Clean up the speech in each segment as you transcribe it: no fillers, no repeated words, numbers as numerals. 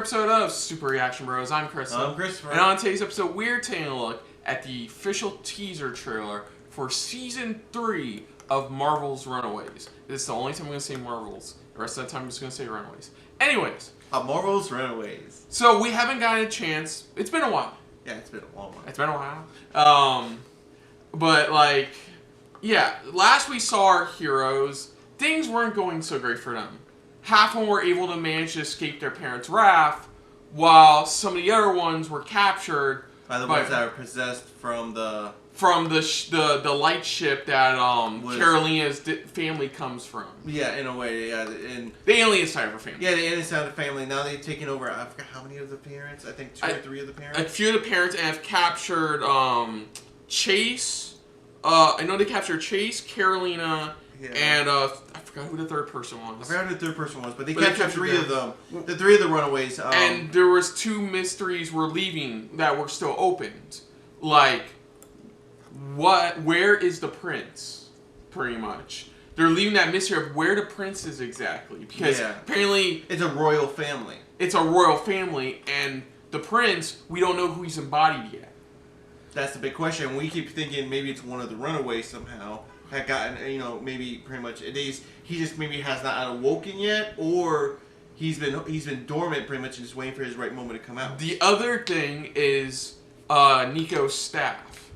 episode of Super Reaction Bros. I'm Chris. I'm Christopher. And on today's episode, we're taking a look at the official teaser trailer for Season 3 of Marvel's Runaways. This is the only time I'm going to say Marvel's. The rest of the time I'm just going to say Runaways. Anyways. Marvel's Runaways. So we haven't gotten a chance. It's been a while. Yeah, it's been a long while. It's been a while. But like, yeah, last we saw our heroes, things weren't going so great for them. Half of them were able to manage to escape their parents' wrath, while some of the other ones were captured by the ones that were possessed from the light ship that Carolina's family comes from. Yeah, in a way, yeah. And the alien side of her family. Yeah, the alien side of the family. Now they've taken over. I forgot how many of the parents. I think two or three of the parents. A few of the parents have captured Chase. I know they captured Chase, Carolina. Yeah. And I forgot who the third person was. I forgot who the third person was, but they captured three of them. The three of the Runaways. And there was two mysteries were leaving that were still opened. Like, where is the prince? Pretty much. They're leaving that mystery of where the prince is exactly. Because apparently... It's a royal family. It's a royal family, and the prince, we don't know who he's embodied yet. That's the big question. We keep thinking maybe it's one of the Runaways somehow. Had gotten, you know, maybe pretty much he just maybe has not awoken yet, or he's been dormant pretty much and just waiting for his right moment to come out. The other thing is Nico's staff.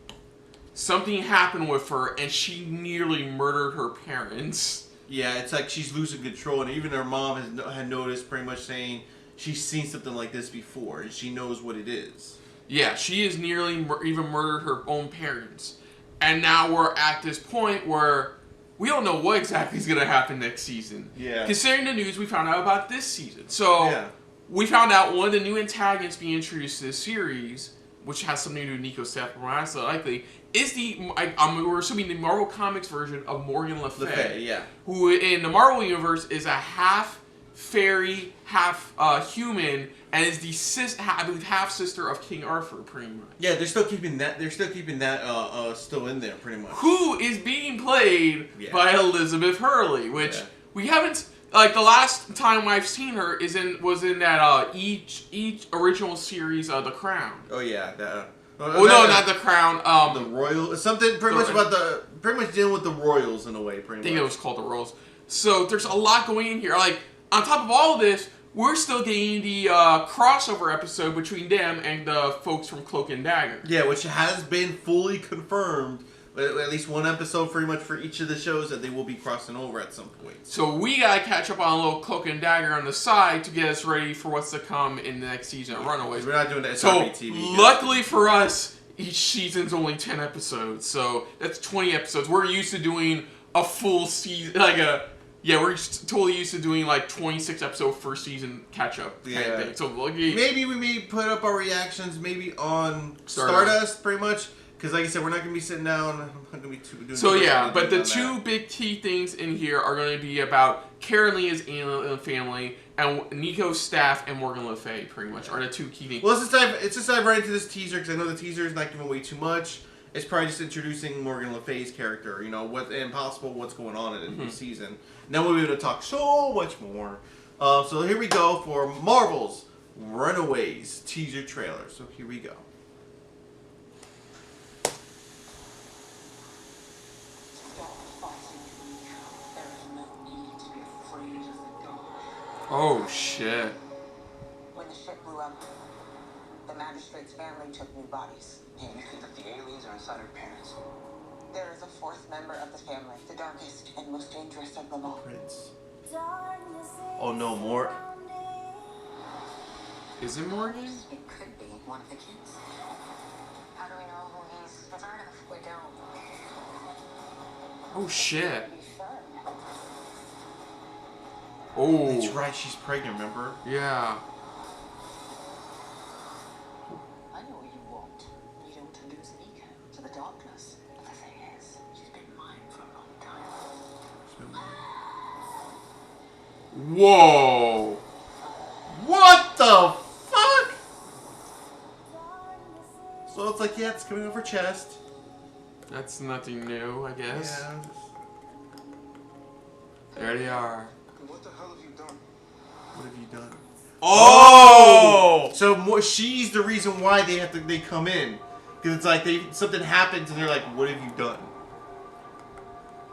Something happened with her and she nearly murdered her parents. Yeah, it's like she's losing control, and even her mom had noticed, pretty much saying she's seen something like this before and she knows what it is. Yeah, she has nearly even murdered her own parents. And now we're at this point where we don't know what exactly is going to happen next season. Yeah. Considering the news we found out about this season. So, we found out one of the new antagonists being introduced to this series, which has something to do with Nico's staff, more honestly likely, is we're assuming the Marvel Comics version of Morgan Le Fay. Who in the Marvel Universe is a half fairy, half human, and is the I believe half sister of King Arthur, pretty much. Yeah, they're still keeping that. Still in there, pretty much. Who is being played by Elizabeth Hurley, which we haven't. Like the last time I've seen her was in that each original series, The Crown. Oh yeah, not The Crown. The Royal, something pretty much dealing with the Royals in a way. I think it was called the Royals. So there's a lot going in here. Like on top of all of this, we're still getting the crossover episode between them and the folks from Cloak and Dagger. Yeah, which has been fully confirmed. At least one episode pretty much for each of the shows that they will be crossing over at some point. So we gotta catch up on a little Cloak and Dagger on the side to get us ready for what's to come in the next season of Runaways. We're not doing that SRBTV. So luckily for us, each season's only 10 episodes. So that's 20 episodes. We're used to doing a full season, we're totally used to doing like 26 episode first season catch up kind of thing. So maybe we may put up our reactions maybe on Stardust pretty much. Because like I said, we're not going to be sitting down. I'm not going to be doing. So but the two big key things in here are going to be about Carolina's alien family and Nico's staff and Morgan Le Fay. Pretty much are the two key things. Well, let's just dive right into this teaser because I know the teaser is not giving away too much. It's probably just introducing Morgan Le Fay's character. You know what's going on in the new season. Now we'll be able to talk so much more. So here we go for Marvel's Runaways teaser trailer. So here we go. Oh shit. When the ship blew up, the magistrate's family took new bodies. Yeah, you think that the aliens are inside her parents? There is a fourth member of the family, the darkest and most dangerous of them all. Prince. Oh no, more. Is it Morgan? It could be one of the kids. How do we know who he's a part of? We don't. Oh shit. Oh. That's right, she's pregnant, remember? Yeah. I know what you want. You don't introduce Nika to the darkness. But the thing is, she's been mine for a long time. Whoa. What the fuck? So it's like, it's coming off her chest. That's nothing new, I guess. Yeah. There they are. What the hell have you done? What have you done? Oh! So she's the reason why they come in. Because it's like something happens and they're like, what have you done?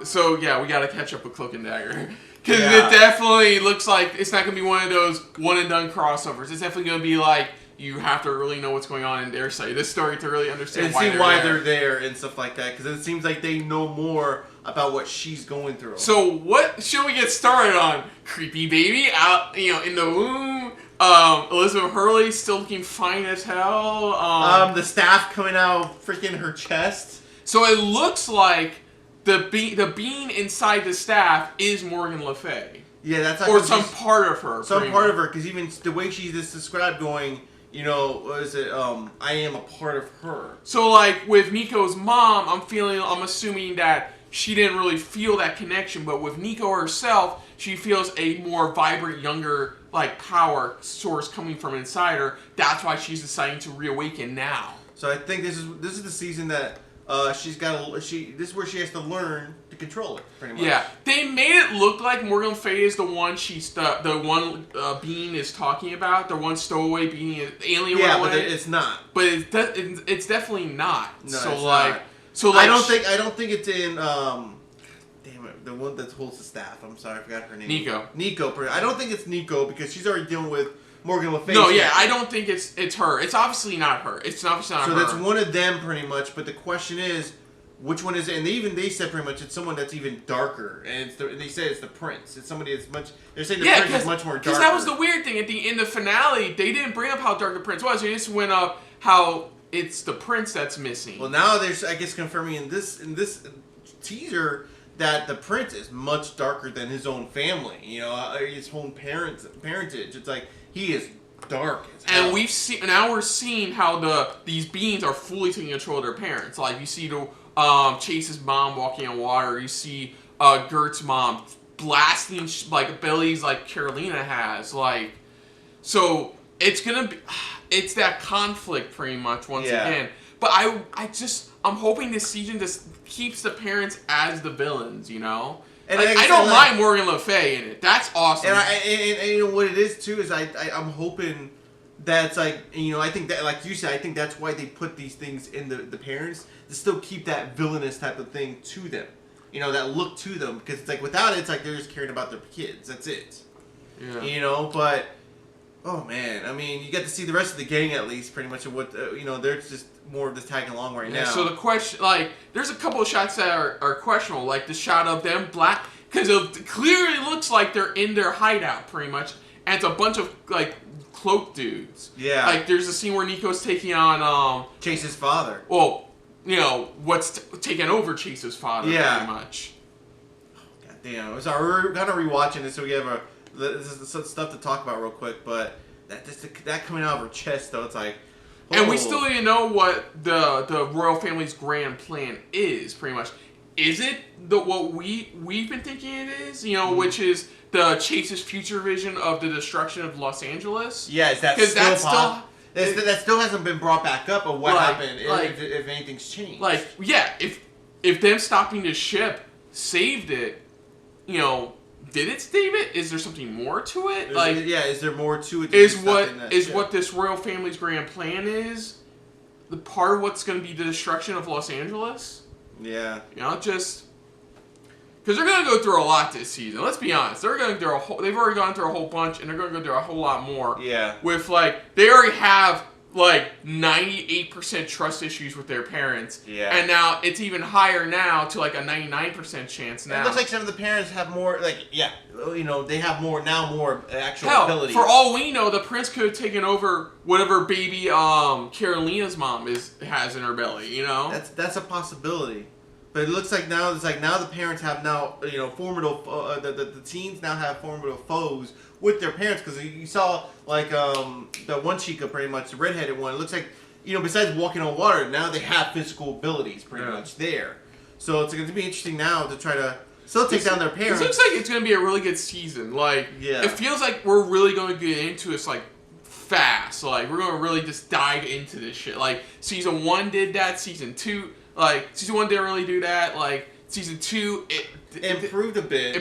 So, yeah, we gotta catch up with Cloak and Dagger. Because it definitely looks like it's not gonna be one of those one-and-done crossovers. It's definitely gonna be like, you have to really know what's going on in their side of this story to really understand why they're there and stuff like that. Because it seems like they know more about what she's going through. So what should we get started on? Creepy baby out, in the womb. Elizabeth Hurley still looking fine as hell. The staff coming out freaking her chest. So it looks like the being inside the staff is Morgan Le Fay. Yeah, that's like or some part of her. Some part of her, because even the way she's just described going, what is it? I am a part of her. So like with Nico's mom, I'm assuming that she didn't really feel that connection, but with Nico herself, she feels a more vibrant, younger, power source coming from inside her. That's why she's deciding to reawaken now. So I think this is the season that this is where she has to learn to control it, pretty much. Yeah, they made it look like Morgan Le Fay is the one the one being is talking about, the one stowaway being alien. Yeah, but it's not. But it's definitely not. No, so it's like, not. so like, I don't think it's in. Damn it, the one that holds the staff. I'm sorry, I forgot her name. Nico. I don't think it's Nico because she's already dealing with Morgan Le Fay. No, yeah, I don't think it's her. It's obviously not her. It's obviously not her. So that's one of them, pretty much. But the question is, which one is it? And they said pretty much it's someone that's even darker. And they say it's the prince. It's somebody that's much. They're saying the prince is much more darker. Because that was the weird thing in the finale. They didn't bring up how dark the prince was. They just went up how it's the prince that's missing. Well, now there's confirming in this teaser that the prince is much darker than his own family. His own parentage. It's like he is dark as hell. And now we're seeing how these beings are fully taking control of their parents. Like you see Chase's mom walking on water. You see Gert's mom blasting bellies like Carolina has. So it's gonna be it's that conflict pretty much once again. But I'm hoping this season just keeps the parents as the villains, And I don't mind Morgan Le Fay in it. That's awesome. And what it is too is I'm hoping that's I think that, like you said, I think that's why they put these things in the parents to still keep that villainous type of thing to them. That look to them, because it's like without it, it's like they're just caring about their kids. That's it. Yeah. But oh man, I mean, you get to see the rest of the gang at least, pretty much of what they're just more of just tagging along right now. So the question, there's a couple of shots that are questionable, like the shot of them black, because it clearly looks like they're in their hideout, pretty much, and it's a bunch of cloaked dudes. Yeah. There's a scene where Nico's taking on Chase's father. Well, what's taking over Chase's father, pretty much. God damn. So we're kind of rewatching this, so we have this is some stuff to talk about real quick, but that coming out of her chest, though, it's like... And we still don't even know what the royal family's grand plan is, pretty much. Is it what we've been thinking it is? Which is the Chase's future vision of the destruction of Los Angeles? Yeah, is that that still hasn't been brought back up of what happened, if anything's changed. If them stopping the ship saved it, did it save it? Is there something more to it? Is there more to it? Is what this royal family's grand plan is the part of what's going to be the destruction of Los Angeles? Yeah. Just because they're going to go through a lot this season. Let's be honest. They're going to do they've already gone through a whole bunch, and they're going to go through a whole lot more. Yeah. With they already have 98% trust issues with their parents. Yeah. And now it's even higher now to a 99% chance now. It looks like some of the parents have more they have more actual abilities. For all we know, the prince could have taken over whatever baby Carolina's mom has in her belly, That's a possibility. But it looks like now the parents have formidable the teens now have formidable foes with their parents, because you saw the one Chica, pretty much the redheaded one. It looks like besides walking on water, now they have physical abilities pretty much there. So it's going to be interesting now to try to still take down their parents. It looks like it's going to be a really good season. It feels like we're really going to get into this fast. We're going to really just dive into this shit. Season 1 did that. Season 2. Season 1 didn't really do that. Season 2, it improved a bit.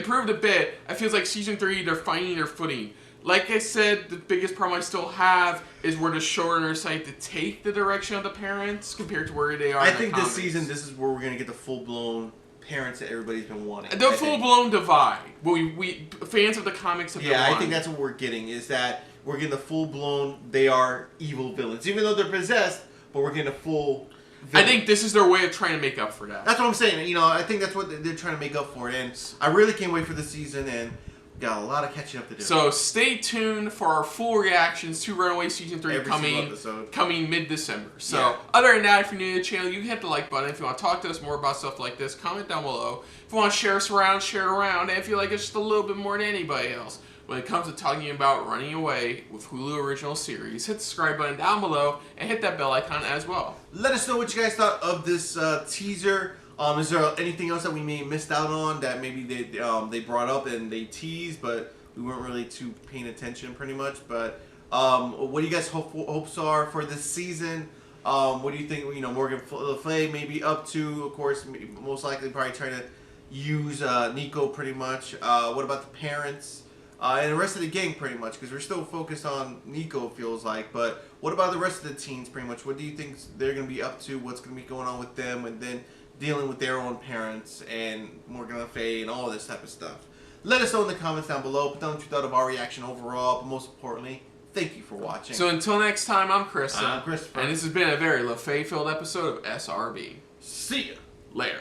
It feels like Season 3, they're finding their footing. Like I said, the biggest problem I still have is where the showrunners decide to take the direction of the parents compared to where they are. I think this season, this is where we're gonna get the full blown parents that everybody's been wanting. The full blown divide. We fans of the comics have been I think that's what we're getting. Is that we're getting the full blown. They are evil villains, even though they're possessed. But we're getting a full. I think this is their way of trying to make up for that. That's what I'm saying. You know, I think that's what they're trying to make up for it, and I really can't wait for the season. And got a lot of catching up to do. So stay tuned for our full reactions to Runaways Season 3 coming mid-December. So other than that, if you're new to the channel, you can hit the like button. If you want to talk to us more about stuff like this, comment down below. If you want to share us around, share it around. And if you like us just a little bit more than anybody else, when it comes to talking about running away with Hulu original series, hit the subscribe button down below and hit that bell icon as well. Let us know what you guys thought of this teaser. Is there anything else that we may have missed out on that maybe they brought up and they teased, but we weren't really too paying attention pretty much? But what do you guys hopes are for this season? What do you think, you know, Morgan Le Fay may be up to? Of course, most likely probably trying to use Nico pretty much. What about the parents? And the rest of the gang pretty much, because we're still focused on Nico, feels like. But what about the rest of the teens pretty much? What do you think they're going to be up to? What's going to be going on with them? And then dealing with their own parents and Morgan Le Fay and all this type of stuff. Let us know in the comments down below. Put down what you thought of our reaction overall. But most importantly, thank you for watching. So until next time, I'm Chris. I'm Christopher. And this has been a very Le Fay-filled episode of SRB. See ya. Later.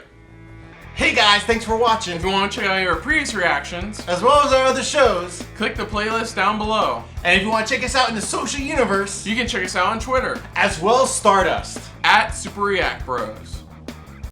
Hey guys, thanks for watching. If you want to check out our previous reactions, as well as our other shows, click the playlist down below. And if you want to check us out in the social universe, you can check us out on Twitter, as well as Stardust, @SuperReactBros.